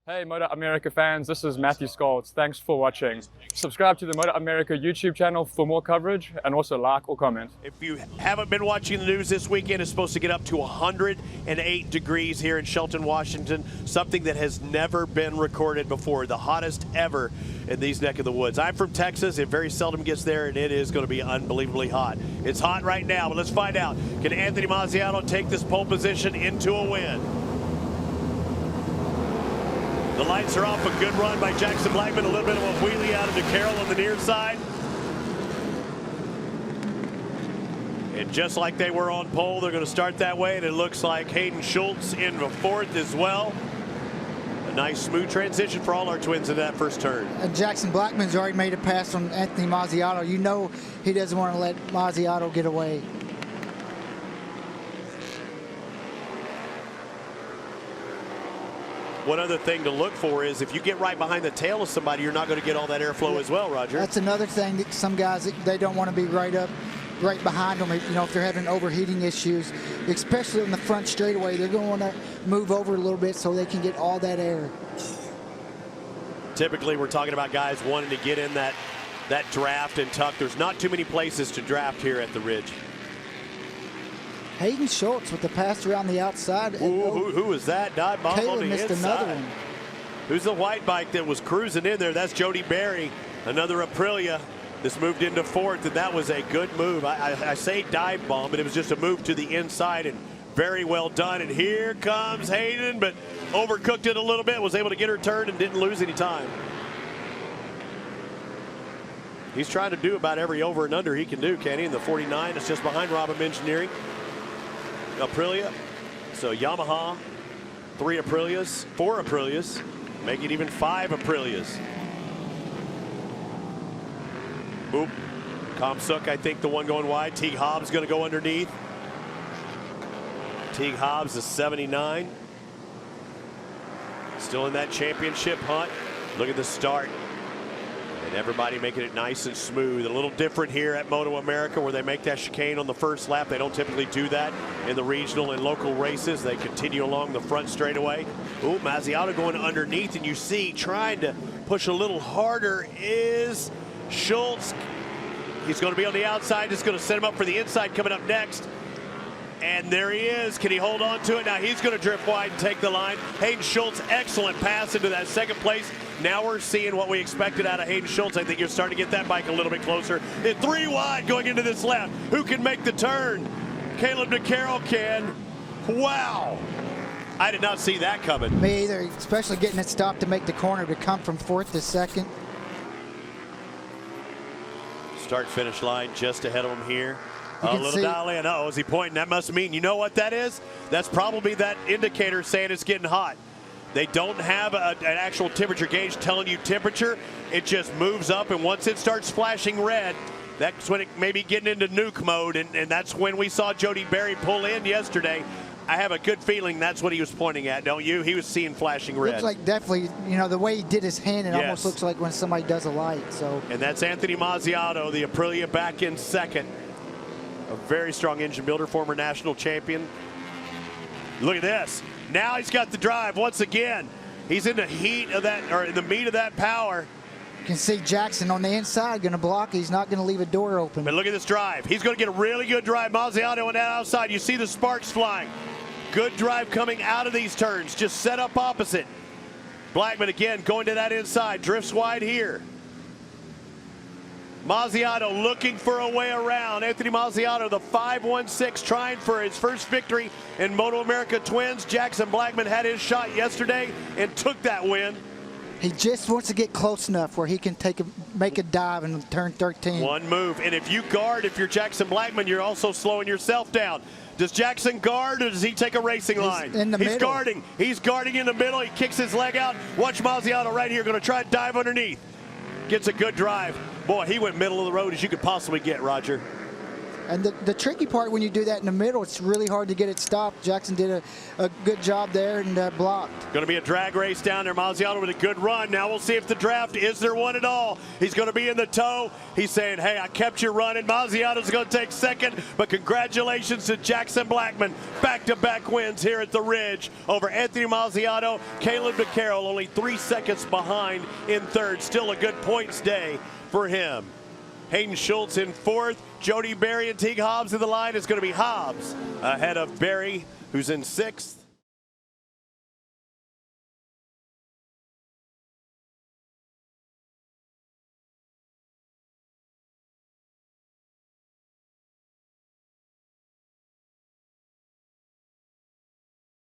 Hey MotoAmerica fans, this is Matthew Scholz. Thanks for watching. Subscribe to the MotoAmerica YouTube channel for more coverage, and also like or comment. If you haven't been watching the news this weekend, it's supposed to get up to 108 degrees here in Shelton, Washington, something that has never been recorded before, the hottest ever in these neck of the woods. I'm from Texas. It very seldom gets there, and it is going to be unbelievably hot. It's hot right now, but let's find out. Can Anthony Mazziato take this pole position into a win? The lights are off. A good run by Jackson Blackman. A little bit of a wheelie out of DeCarroll on the near side. And just like they were on pole, they're going to start that way. And it looks like Hayden Schultz in the fourth as well. A nice smooth transition for all our twins in that first turn. And Jackson Blackman's already made a pass on Anthony Mazziato. You know he doesn't want to let Mazziato get away. One other thing to look for is if you get right behind the tail of somebody, you're not going to get all that airflow as well, Roger. That's another thing that some guys, they don't want to be right behind them. You know, if they're having overheating issues, especially in the front straightaway, they're going to want to move over a little bit so they can get all that air. Typically, we're talking about guys wanting to get in that draft and tuck. There's not too many places to draft here at the Ridge. Hayden Schultz with the pass around the outside. Ooh, who was that? Dive bomb on the missed inside. another one. Who's the white bike that was cruising in there? That's Jody Berry, another Aprilia. This moved into fourth, and that was a good move. I say dive bomb, but it was just a move to the inside, and very well done. And here comes Hayden, but overcooked it a little bit, was able to get her turned and didn't lose any time. He's trying to do about every over and under he can do, Kenny, in the 49. It's just behind Robin Engineering. Aprilia, so Yamaha, 3 Aprilias, 4 Aprilias, make it even 5 Aprilias. Oop, Comstock, I think the one going wide. Teague Hobbs going to go underneath. Teague Hobbs is 79. Still in that championship hunt. Look at the start. And everybody making it nice and smooth. A little different here at MotoAmerica, where they make that chicane on the first lap. They don't typically do that in the regional and local races. They continue along the front straightaway. Ooh, Mazziato going underneath, and you see trying to push a little harder is Schultz. He's going to be on the outside. Just going to set him up for the inside coming up next. And there he is. Can he hold on to it? Now he's going to drift wide and take the line. Hayden Schultz, excellent pass into that second place. Now we're seeing what we expected out of Hayden Schultz. I think you're starting to get that bike a little bit closer. And 3 wide going into this left. Who can make the turn? Caleb DeCarroll can. Wow. I did not see that coming. Me either, especially getting it stopped to make the corner to come from fourth to second. Start-finish line just ahead of him here. A little see, dial in. Uh-oh, is he pointing? That must mean, you know what that is? That's probably that indicator saying it's getting hot. They don't have an actual temperature gauge telling you temperature. It just moves up, and once it starts flashing red, that's when it may be getting into nuke mode, and that's when we saw Jody Berry pull in yesterday. I have a good feeling that's what he was pointing at, don't you? He was seeing flashing red. Looks like definitely, you know, the way he did his hand, it almost looks like when somebody does a light. So. And that's Anthony Mazziato, the Aprilia, back in second. A very strong engine builder, former national champion. Look at this. Now he's got the drive once again. He's in the heat of that, or in the meat of that power. You can see Jackson on the inside going to block. He's not going to leave a door open. But look at this drive. He's going to get a really good drive. Mazziato on that outside. You see the sparks flying. Good drive coming out of these turns. Just set up opposite. Blackman again going to that inside. Drifts wide here. Mazziato looking for a way around. Anthony Mazziato, the 5-1-6, trying for his first victory in MotoAmerica Twins. Jackson Blackman had his shot yesterday and took that win. He just wants to get close enough where he can make a dive in turn 13. One move, and if you guard, if you're Jackson Blackman, you're also slowing yourself down. Does Jackson guard, or does he take a racing line? He's guarding. He's guarding in the middle. He kicks his leg out. Watch Mazziato right here, going to try and dive underneath. Gets a good drive. Boy, he went middle of the road as you could possibly get, Roger. And the tricky part when you do that in the middle, it's really hard to get it stopped. Jackson did a good job there and blocked. Going to be a drag race down there. Mazziato with a good run. Now we'll see if the draft, is there one at all? He's going to be in the tow. He's saying, hey, I kept you running. Mazziato's going to take second, but congratulations to Jackson Blackman. Back-to-back wins here at the Ridge over Anthony Mazziato. Caleb DeCarroll only 3 seconds behind in third. Still a good points day for him. Hayden Schultz in fourth. Jody Berry and Teague Hobbs in the line. Is going to be Hobbs ahead of Berry, who's in sixth.